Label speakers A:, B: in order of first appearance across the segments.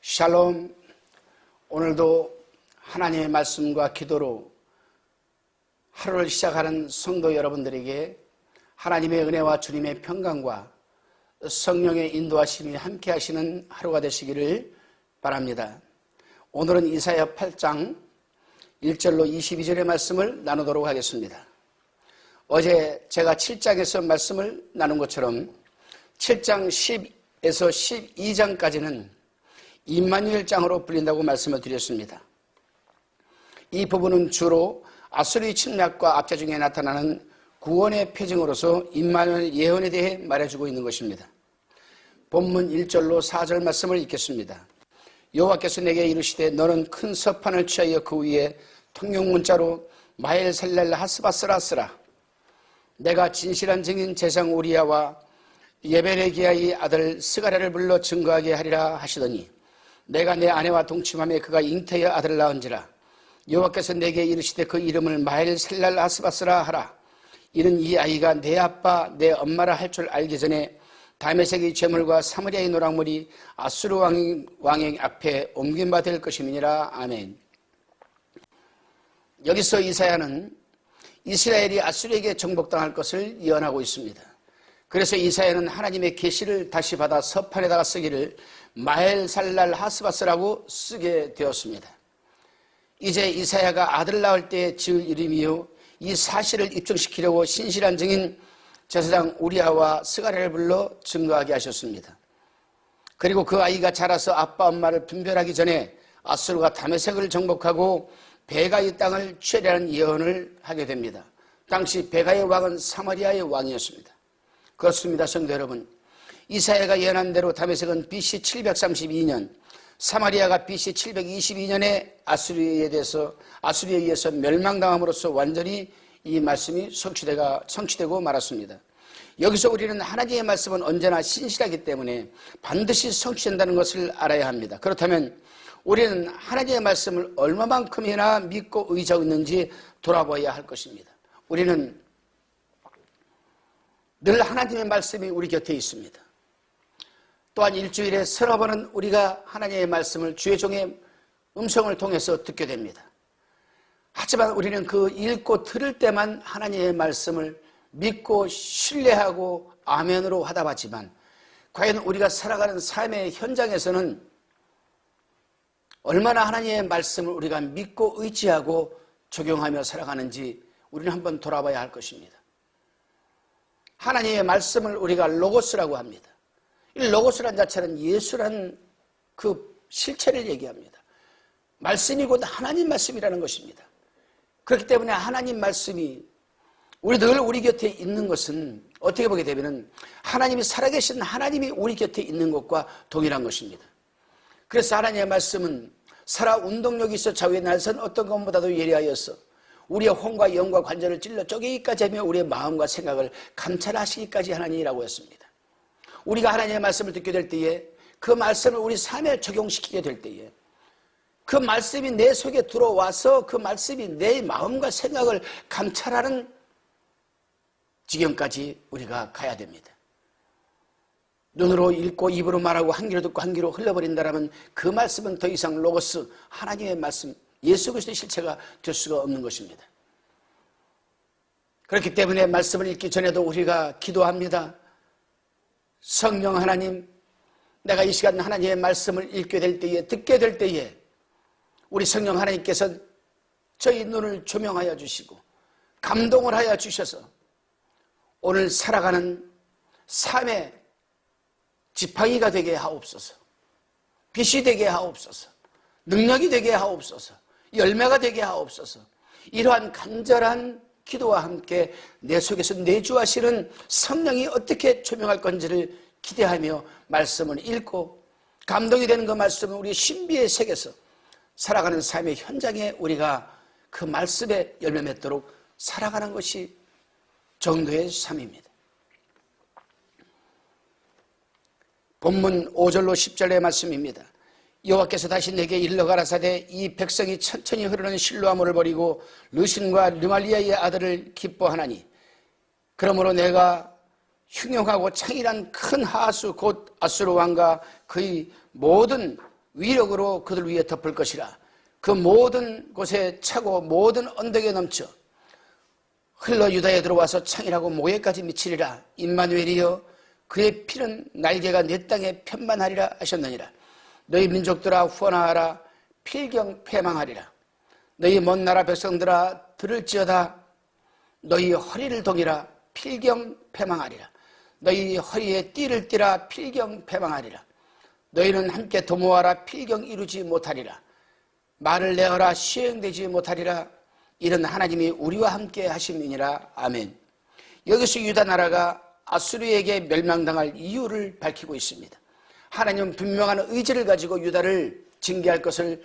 A: 샬롬. 오늘도 하나님의 말씀과 기도로 하루를 시작하는 성도 여러분들에게 하나님의 은혜와 주님의 평강과 성령의 인도하심이 함께 하시는 하루가 되시기를 바랍니다. 오늘은 이사야 8장 1절로 22절의 말씀을 나누도록 하겠습니다. 어제 제가 7장에서 말씀을 나눈 것처럼 7장 10에서 12장까지는 임마누엘장으로 불린다고 말씀을 드렸습니다. 이 부분은 주로 아수르의 침략과 압제 중에 나타나는 구원의 표징으로서 임마누엘 예언에 대해 말해주고 있는 것입니다. 본문 1절로 4절 말씀을 읽겠습니다. 여호와께서 내게 이르시되 너는 큰 서판을 취하여 그 위에 통용문자로 마헬셀렐 하스바스라 쓰라. 내가 진실한 증인 제상 우리야와 예베레기야의 아들 스가랴를 불러 증거하게 하리라 하시더니 내가 내 아내와 동침하며 그가 잉태의 아들을 낳은지라. 여호와께서 내게 이르시되 그 이름을 마헬셀렐 하스바스라 하라. 이는 이 아이가 내 아빠 내 엄마라 할 줄 알기 전에 다메섹의 재물과 사마리아의 노랑물이 아수르 왕의 앞에 옮긴 바 될 것임이니라. 아멘. 여기서 이사야는 이스라엘이 아수르에게 정복당할 것을 예언하고 있습니다. 그래서 이사야는 하나님의 계시를 다시 받아 서판에다가 쓰기를 마헬살랄 하스바스라고 쓰게 되었습니다. 이제 이사야가 아들 낳을 때 지을 이름이요 이 사실을 입증시키려고 신실한 증인 제사장 우리야와 스가랴를 불러 증거하게 하셨습니다. 그리고 그 아이가 자라서 아빠 엄마를 분별하기 전에 아수르가 다메섹을 정복하고 베가의 땅을 취하려는 예언을 하게 됩니다. 당시 베가의 왕은 사마리아의 왕이었습니다. 그렇습니다. 성도 여러분, 이사야가 예언한 대로 다메섹은 BC 732년, 사마리아가 BC 722년에 아수르에 의해서 멸망당함으로써 완전히 이 말씀이 성취되고 말았습니다. 여기서 우리는 하나님의 말씀은 언제나 신실하기 때문에 반드시 성취된다는 것을 알아야 합니다. 그렇다면 우리는 하나님의 말씀을 얼마만큼이나 믿고 의지하고 있는지 돌아봐야 할 것입니다. 우리는 늘 하나님의 말씀이 우리 곁에 있습니다. 또한 일주일에 서너 번은 우리가 하나님의 말씀을 주의 종의 음성을 통해서 듣게 됩니다. 하지만 우리는 그 읽고 들을 때만 하나님의 말씀을 믿고 신뢰하고 아멘으로 화답하지만 과연 우리가 살아가는 삶의 현장에서는 얼마나 하나님의 말씀을 우리가 믿고 의지하고 적용하며 살아가는지 우리는 한번 돌아봐야 할 것입니다. 하나님의 말씀을 우리가 로고스라고 합니다. 이 로고스란 자체는 예수란 그 실체를 얘기합니다. 말씀이 곧 하나님 말씀이라는 것입니다. 그렇기 때문에 하나님 말씀이 늘 우리 곁에 있는 것은 어떻게 보게 되면 하나님이 살아계신 하나님이 우리 곁에 있는 것과 동일한 것입니다. 그래서 하나님의 말씀은 살아 운동력이 있어 좌우의 날선 어떤 것보다도 예리하여서 우리의 혼과 영과 관절을 찔러 쪼개기까지 하며 우리의 마음과 생각을 감찰하시기까지 하나님이라고 했습니다. 우리가 하나님의 말씀을 듣게 될 때에 그 말씀을 우리 삶에 적용시키게 될 때에 그 말씀이 내 속에 들어와서 그 말씀이 내 마음과 생각을 감찰하는 지경까지 우리가 가야 됩니다. 눈으로 읽고 입으로 말하고 한 귀로 듣고 한 귀로 흘려버린다면 그 말씀은 더 이상 로고스 하나님의 말씀 예수 그리스도의 실체가 될 수가 없는 것입니다. 그렇기 때문에 말씀을 읽기 전에도 우리가 기도합니다. 성령 하나님, 내가 이 시간 하나님의 말씀을 읽게 될 때에 듣게 될 때에 우리 성령 하나님께서 저희 눈을 조명하여 주시고 감동을 하여 주셔서 오늘 살아가는 삶의 지팡이가 되게 하옵소서. 빛이 되게 하옵소서. 능력이 되게 하옵소서. 열매가 되게 하옵소서. 이러한 간절한 기도와 함께 내 속에서 내주하시는 성령이 어떻게 조명할 건지를 기대하며 말씀을 읽고 감동이 되는 그 말씀은 우리 신비의 세계에서 살아가는 삶의 현장에 우리가 그 말씀에 열매 맺도록 살아가는 것이 정도의 삶입니다. 본문 5절로 10절의 말씀입니다. 여호와께서 다시 내게 일러 가라사대 이 백성이 천천히 흐르는 실로아물을 버리고 르신과 르말리아의 아들을 기뻐하나니 그러므로 내가 흉용하고 창일한 큰 하수 곧 아수르 왕과 그의 모든 위력으로 그들 위에 덮을 것이라. 그 모든 곳에 차고 모든 언덕에 넘쳐 흘러 유다에 들어와서 창이라고 모에까지 미치리라. 임마누엘이여 그의 피는 날개가 내 땅에 편만하리라 하셨느니라. 너희 민족들아 후원하라. 필경 패망하리라. 너희 먼 나라 백성들아 들을지어다. 너희 허리를 동이라. 필경 패망하리라. 너희 허리에 띠를 띠라. 필경 패망하리라. 너희는 함께 도모하라. 필경 이루지 못하리라. 말을 내어라. 시행되지 못하리라. 이런 하나님이 우리와 함께 하심이니라. 아멘. 여기서 유다 나라가 아수르에게 멸망당할 이유를 밝히고 있습니다. 하나님은 분명한 의지를 가지고 유다를 징계할 것을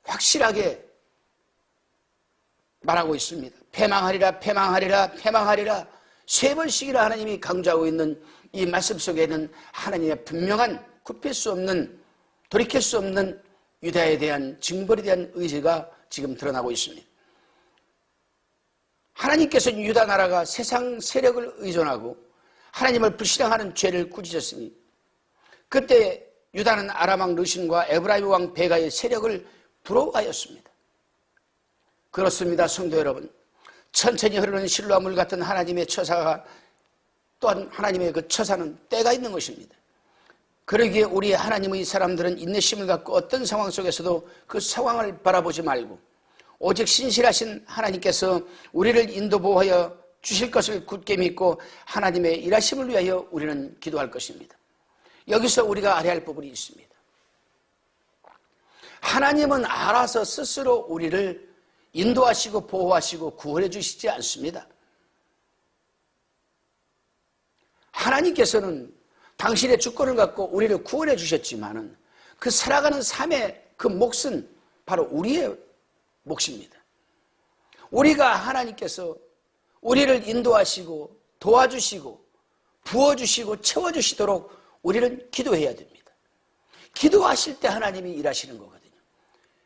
A: 확실하게 말하고 있습니다. 패망하리라, 패망하리라, 패망하리라. 3번씩이나 하나님이 강조하고 있는 이 말씀 속에는 하나님의 분명한 굽힐 수 없는, 돌이킬 수 없는 유다에 대한 징벌에 대한 의지가 지금 드러나고 있습니다. 하나님께서는 유다 나라가 세상 세력을 의존하고 하나님을 불신앙하는 죄를 꾸짖었으니 그때 유다는 아람 왕 르신과 에브라임 왕 베가의 세력을 부러워하였습니다. 그렇습니다. 성도 여러분, 천천히 흐르는 실로와 물 같은 하나님의 처사가 또한 하나님의 그 처사는 때가 있는 것입니다. 그러기에 우리 하나님의 사람들은 인내심을 갖고 어떤 상황 속에서도 그 상황을 바라보지 말고 오직 신실하신 하나님께서 우리를 인도 보호하여 주실 것을 굳게 믿고 하나님의 일하심을 위하여 우리는 기도할 것입니다. 여기서 우리가 알아야 할 부분이 있습니다. 하나님은 알아서 스스로 우리를 인도하시고 보호하시고 구원해 주시지 않습니다. 하나님께서는 당신의 주권을 갖고 우리를 구원해 주셨지만은 그 살아가는 삶의 그 몫은 바로 우리의 몫입니다. 우리가 하나님께서 우리를 인도하시고 도와주시고 부어주시고 채워주시도록 우리는 기도해야 됩니다. 기도하실 때 하나님이 일하시는 거거든요.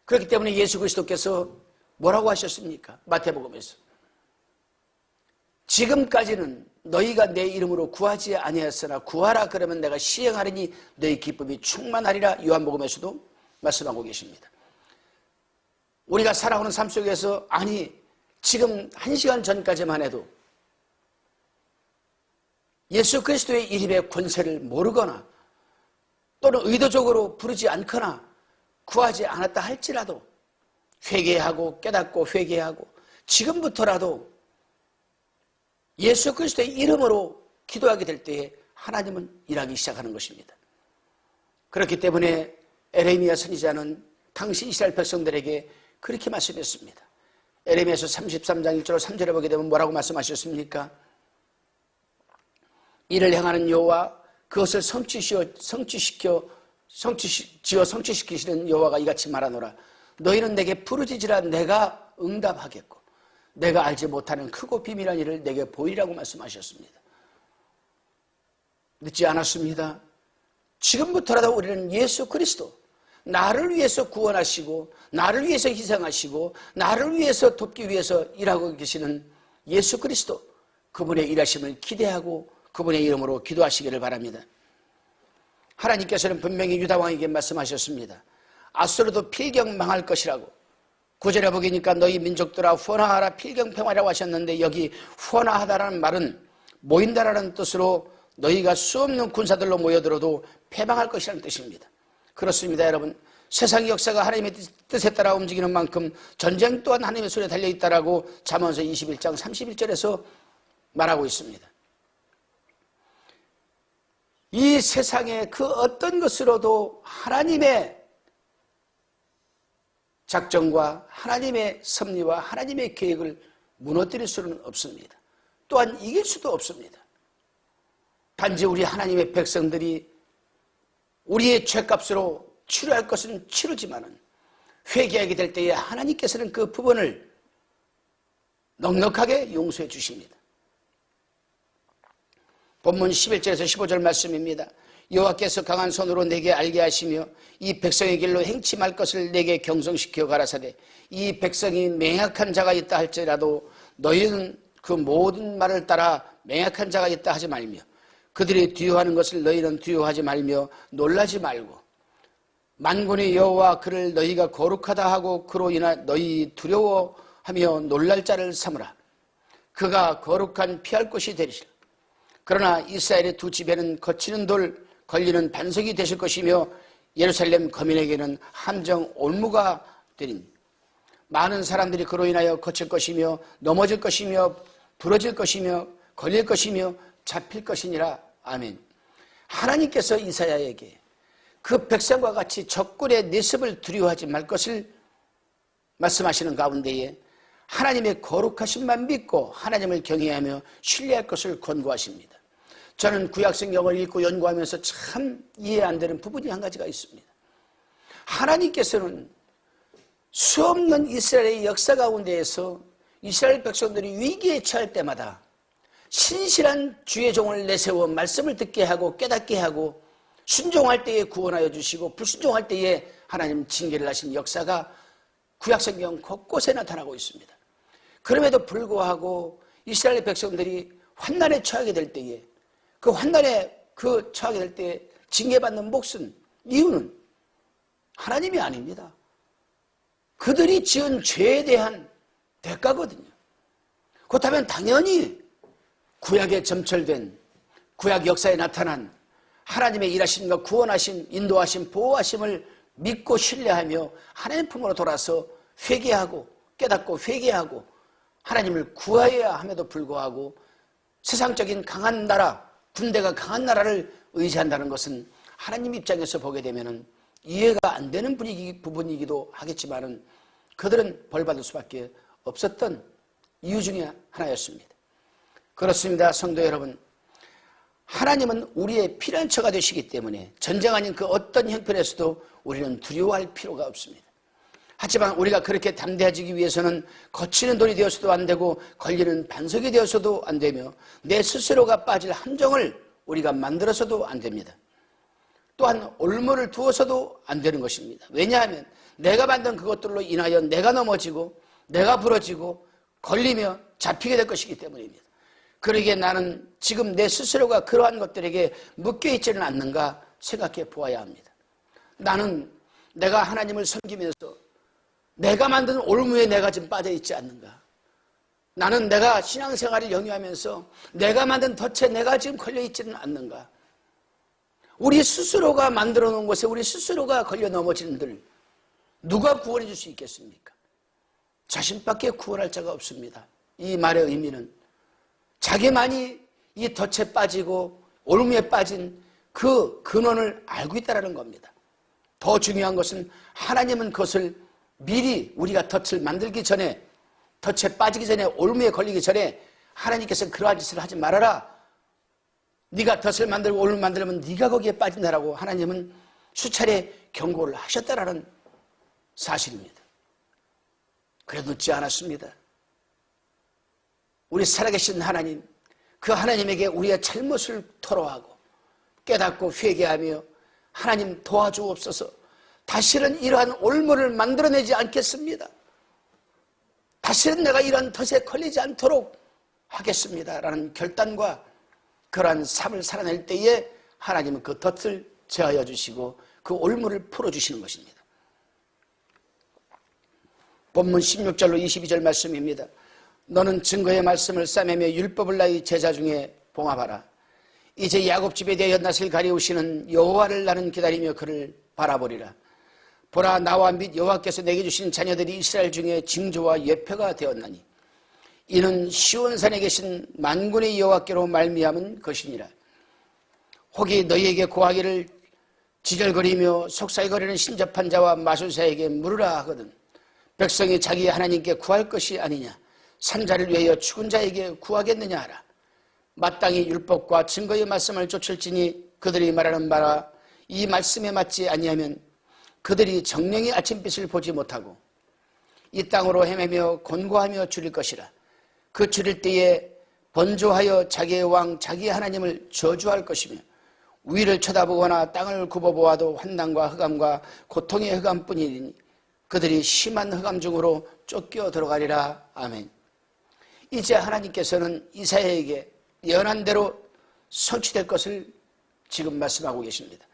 A: 그렇기 때문에 예수 그리스도께서 뭐라고 하셨습니까? 마태복음에서 지금까지는 너희가 내 이름으로 구하지 아니하였으나 구하라 그러면 내가 시행하리니 너희 기쁨이 충만하리라. 요한복음에서도 말씀하고 계십니다. 우리가 살아오는 삶 속에서 지금 1시간 전까지만 해도 예수 그리스도의 이름의 권세를 모르거나 또는 의도적으로 부르지 않거나 구하지 않았다 할지라도 회개하고 깨닫고 회개하고 지금부터라도 예수 그리스도의 이름으로 기도하게 될 때에 하나님은 일하기 시작하는 것입니다. 그렇기 때문에 에레미야 선지자는 당시 이스라엘 백성들에게 그렇게 말씀했습니다. 에레미야서 33장 1절로 3절에 보게 되면 뭐라고 말씀하셨습니까? 이를 행하는 여호와 그것을 성취시키시는 여호와가 이같이 말하노라. 너희는 내게 부르짖으라 내가 응답하겠고 내가 알지 못하는 크고 비밀한 일을 내게 보이라고 말씀하셨습니다. 늦지 않았습니다. 지금부터라도 우리는 예수 그리스도, 나를 위해서 구원하시고 나를 위해서 희생하시고 나를 위해서 돕기 위해서 일하고 계시는 예수 그리스도, 그분의 일하심을 기대하고 그분의 이름으로 기도하시기를 바랍니다. 하나님께서는 분명히 유다 왕에게 말씀하셨습니다. 아수르도 필경 망할 것이라고. 9절에 보니까 너희 민족들아 후원하라 필경평화라고 하셨는데 여기 후원하다라는 말은 모인다라는 뜻으로 너희가 수없는 군사들로 모여들어도 패망할 것이라는 뜻입니다. 그렇습니다. 여러분, 세상의 역사가 하나님의 뜻에 따라 움직이는 만큼 전쟁 또한 하나님의 손에 달려있다라고 잠언서 21장 31절에서 말하고 있습니다. 이 세상의 그 어떤 것으로도 하나님의 작정과 하나님의 섭리와 하나님의 계획을 무너뜨릴 수는 없습니다. 또한 이길 수도 없습니다. 단지 우리 하나님의 백성들이 우리의 죄값으로 치료할 것은 치르지만은 회개하게 될 때에 하나님께서는 그 부분을 넉넉하게 용서해 주십니다. 본문 11절에서 15절 말씀입니다. 여호와께서 강한 손으로 내게 알게 하시며 이 백성의 길로 행치 말 것을 내게 경성시켜 가라사대 이 백성이 맹약한 자가 있다 할지라도 너희는 그 모든 말을 따라 맹약한 자가 있다 하지 말며 그들이 두려워하는 것을 너희는 두려워하지 말며 놀라지 말고 만군의 여호와 그를 너희가 거룩하다 하고 그로 인하 너희 두려워하며 놀랄 자를 삼으라. 그가 거룩한 피할 곳이 되리시라. 그러나 이스라엘의 두 집에는 거치는 돌 걸리는 반석이 되실 것이며 예루살렘 거민에게는 함정 올무가 되리니 많은 사람들이 그로 인하여 거칠 것이며 넘어질 것이며 부러질 것이며 걸릴 것이며 잡힐 것이니라. 아멘. 하나님께서 이사야에게 그 백성과 같이 적군의 내습을 두려워하지 말 것을 말씀하시는 가운데에 하나님의 거룩하심만 믿고 하나님을 경외하며 신뢰할 것을 권고하십니다. 저는 구약성경을 읽고 연구하면서 참 이해 안 되는 부분이 한 가지가 있습니다. 하나님께서는 수없는 이스라엘의 역사 가운데에서 이스라엘 백성들이 위기에 처할 때마다 신실한 주의 종을 내세워 말씀을 듣게 하고 깨닫게 하고 순종할 때에 구원하여 주시고 불순종할 때에 하나님 징계를 하신 역사가 구약성경 곳곳에 나타나고 있습니다. 그럼에도 불구하고 이스라엘 백성들이 환난에 처하게 될 때에 그 환난에 처하게 될 때에 징계받는 몫은 이유는 하나님이 아닙니다. 그들이 지은 죄에 대한 대가거든요. 그렇다면 당연히 구약에 점철된 구약 역사에 나타난 하나님의 일하심과 구원하심, 인도하심, 보호하심을 믿고 신뢰하며 하나님 품으로 돌아서 회개하고 깨닫고 회개하고 하나님을 구하여야 함에도 불구하고 세상적인 강한 나라, 군대가 강한 나라를 의지한다는 것은 하나님 입장에서 보게 되면 이해가 안 되는 부분이기도 하겠지만은 그들은 벌받을 수밖에 없었던 이유 중에 하나였습니다. 그렇습니다. 성도 여러분, 하나님은 우리의 피난처가 되시기 때문에 전쟁 아닌 그 어떤 형편에서도 우리는 두려워할 필요가 없습니다. 하지만 우리가 그렇게 담대해지기 위해서는 거치는 돌이 되어서도 안 되고 걸리는 반석이 되어서도 안 되며 내 스스로가 빠질 함정을 우리가 만들어서도 안 됩니다. 또한 올무를 두어서도 안 되는 것입니다. 왜냐하면 내가 만든 그것들로 인하여 내가 넘어지고 내가 부러지고 걸리며 잡히게 될 것이기 때문입니다. 그러기에 나는 지금 내 스스로가 그러한 것들에게 묶여있지는 않는가 생각해 보아야 합니다. 나는 내가 하나님을 섬기면서 내가 만든 올무에 내가 지금 빠져있지 않는가. 나는 내가 신앙생활을 영위하면서 내가 만든 덫에 내가 지금 걸려있지는 않는가. 우리 스스로가 만들어 놓은 곳에 우리 스스로가 걸려 넘어지는 들 누가 구원해 줄 수 있겠습니까? 자신밖에 구원할 자가 없습니다. 이 말의 의미는 자기만이 이 덫에 빠지고 올무에 빠진 그 근원을 알고 있다는 겁니다. 더 중요한 것은 하나님은 그것을 미리 우리가 덫을 만들기 전에 덫에 빠지기 전에 올무에 걸리기 전에 하나님께서 그러한 짓을 하지 말아라. 네가 덫을 만들고 올무를 만들면 네가 거기에 빠진다라고 하나님은 수차례 경고를 하셨다라는 사실입니다. 그래도 늦지 않았습니다. 우리 살아계신 하나님, 그 하나님에게 우리의 잘못을 토로하고 깨닫고 회개하며 하나님 도와주옵소서. 다시는 이러한 올무를 만들어내지 않겠습니다. 다시는 내가 이러한 덫에 걸리지 않도록 하겠습니다 라는 결단과 그러한 삶을 살아낼 때에 하나님은 그 덫을 제하여 주시고 그 올무를 풀어주시는 것입니다. 본문 16절로 22절 말씀입니다. 너는 증거의 말씀을 싸매며 율법을 나의 제자 중에 봉합하라. 이제 야곱 집에 대하여 낯을 가리우시는 여호와를 나는 기다리며 그를 바라보리라. 보라, 나와 및 여호와께서 내게 주신 자녀들이 이스라엘 중에 징조와 예표가 되었나니 이는 시온산에 계신 만군의 여호와께로 말미암은 것이니라. 혹이 너희에게 고하기를 지절거리며 속삭이거리는 신접한 자와 마술사에게 물으라 하거든 백성이 자기 하나님께 구할 것이 아니냐. 산자를 위하여 죽은 자에게 구하겠느냐 하라. 마땅히 율법과 증거의 말씀을 쫓을지니 그들이 말하는 바라 이 말씀에 맞지 아니하면 그들이 정령의 아침빛을 보지 못하고 이 땅으로 헤매며 곤고하며 줄일 것이라. 그 줄일 때에 번조하여 자기의 왕 자기 하나님을 저주할 것이며 위를 쳐다보거나 땅을 굽어보아도 환난과 흑암과 고통의 흑암뿐이니 그들이 심한 흑암 중으로 쫓겨 들어가리라. 아멘. 이제 하나님께서는 이사야에게 예언한 대로 성취될 것을 지금 말씀하고 계십니다.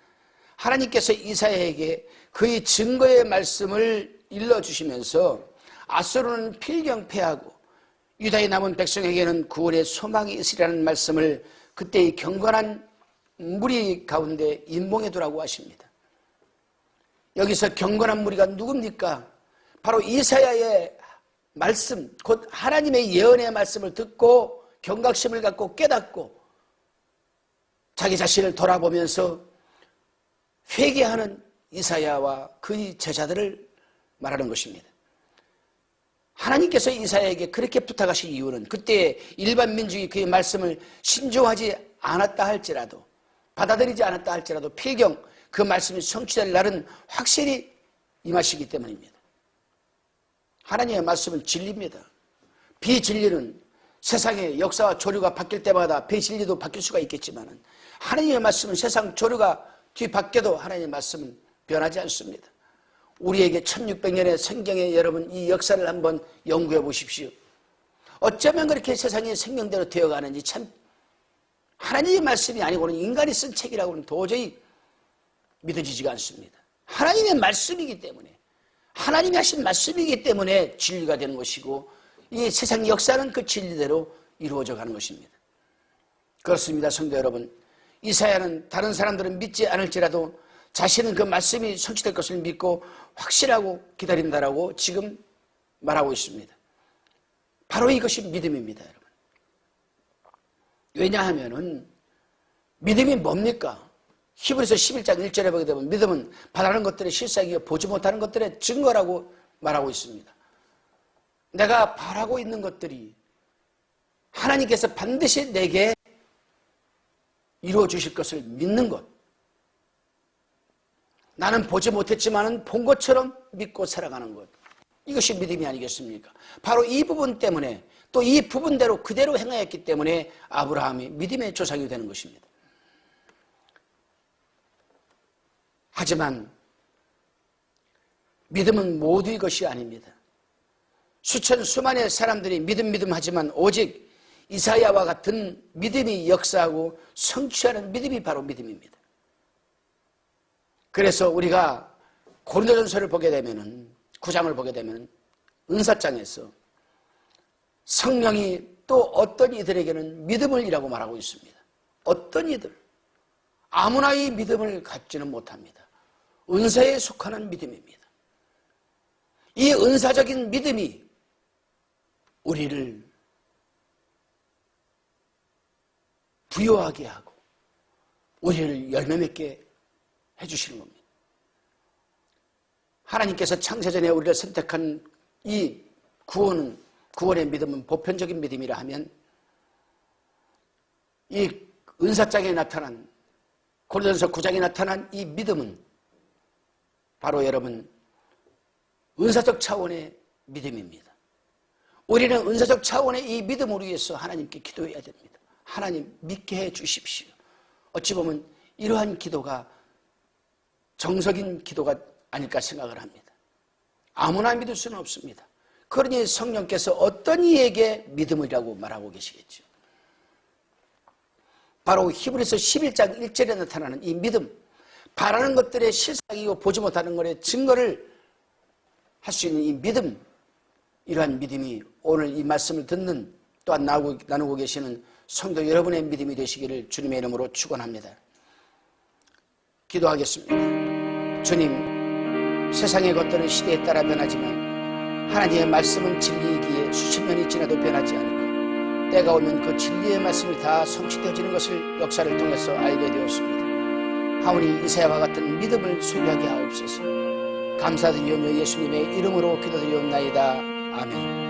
A: 하나님께서 이사야에게 그의 증거의 말씀을 일러주시면서 아수르는 필경패하고 유다의 남은 백성에게는 구원의 소망이 있으리라는 말씀을 그때의 경건한 무리 가운데 임봉해 두라고 하십니다. 여기서 경건한 무리가 누굽니까? 바로 이사야의 말씀, 곧 하나님의 예언의 말씀을 듣고 경각심을 갖고 깨닫고 자기 자신을 돌아보면서 회개하는 이사야와 그의 제자들을 말하는 것입니다. 하나님께서 이사야에게 그렇게 부탁하신 이유는 그때 일반 민중이 그의 말씀을 신중하지 않았다 할지라도, 받아들이지 않았다 할지라도 필경 그 말씀이 성취될 날은 확실히 임하시기 때문입니다. 하나님의 말씀은 진리입니다. 비진리는 세상의 역사와 조류가 바뀔 때마다 비진리도 바뀔 수가 있겠지만 하나님의 말씀은 세상 조류가 뒤바뀌어도 하나님의 말씀은 변하지 않습니다. 우리에게 1600년의 성경의 여러분 이 역사를 한번 연구해 보십시오. 어쩌면 그렇게 세상이 생명대로 되어가는지 참 하나님의 말씀이 아니고는 인간이 쓴 책이라고는 도저히 믿어지지가 않습니다. 하나님의 말씀이기 때문에, 하나님이 하신 말씀이기 때문에 진리가 되는 것이고 이 세상 역사는 그 진리대로 이루어져 가는 것입니다. 그렇습니다. 성도 여러분, 이사야는 다른 사람들은 믿지 않을지라도 자신은 그 말씀이 성취될 것을 믿고 확실하고 기다린다라고 지금 말하고 있습니다. 바로 이것이 믿음입니다, 여러분. 왜냐하면은 믿음이 뭡니까? 히브리서 11장 1절에 보게 되면 믿음은 바라는 것들의 실상이요 보지 못하는 것들의 증거라고 말하고 있습니다. 내가 바라고 있는 것들이 하나님께서 반드시 내게 이루어 주실 것을 믿는 것. 나는 보지 못했지만 본 것처럼 믿고 살아가는 것. 이것이 믿음이 아니겠습니까? 바로 이 부분 때문에 또 이 부분대로 그대로 행하였기 때문에 아브라함이 믿음의 조상이 되는 것입니다. 하지만 믿음은 모두의 것이 아닙니다. 수많은 사람들이 믿음 하지만 오직 이사야와 같은 믿음이 역사하고 성취하는 믿음이 바로 믿음입니다. 그래서 우리가 고린도전서를 보게 되면은 9장을 보게 되면 은사장에서 성령이 또 어떤 이들에게는 믿음을이라고 말하고 있습니다. 어떤 이들 아무나 이 믿음을 갖지는 못합니다. 은사에 속하는 믿음입니다. 이 은사적인 믿음이 우리를 부유하게 하고 우리를 열매 맺게 해주시는 겁니다. 하나님께서 창세전에 우리를 선택한 이 구원의 믿음은 보편적인 믿음이라 하면 이 은사장에 나타난 고린도전서 9장에 나타난 이 믿음은 바로 여러분 은사적 차원의 믿음입니다. 우리는 은사적 차원의 이 믿음을 위해서 하나님께 기도해야 됩니다. 하나님 믿게 해 주십시오. 어찌 보면 이러한 기도가 정석인 기도가 아닐까 생각을 합니다. 아무나 믿을 수는 없습니다. 그러니 성령께서 어떤 이에게 믿음이라고 말하고 계시겠죠. 바로 히브리서 11장 1절에 나타나는 이 믿음, 바라는 것들의 실상이고 보지 못하는 것의 증거를 할 수 있는 이 믿음, 이러한 믿음이 오늘 이 말씀을 듣는 또한 나누고 계시는 성도 여러분의 믿음이 되시기를 주님의 이름으로 축원합니다. 기도하겠습니다. 주님, 세상의 것들은 시대에 따라 변하지만 하나님의 말씀은 진리이기에 수십 년이 지나도 변하지 않고 때가 오면 그 진리의 말씀이 다 성취되어지는 것을 역사를 통해서 알게 되었습니다. 하오니 이사야와 같은 믿음을 소유하게 하옵소서. 감사드리오며 예수님의 이름으로 기도드리옵나이다. 아멘.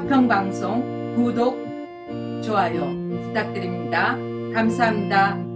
B: 불평방송 구독, 좋아요 부탁드립니다. 감사합니다.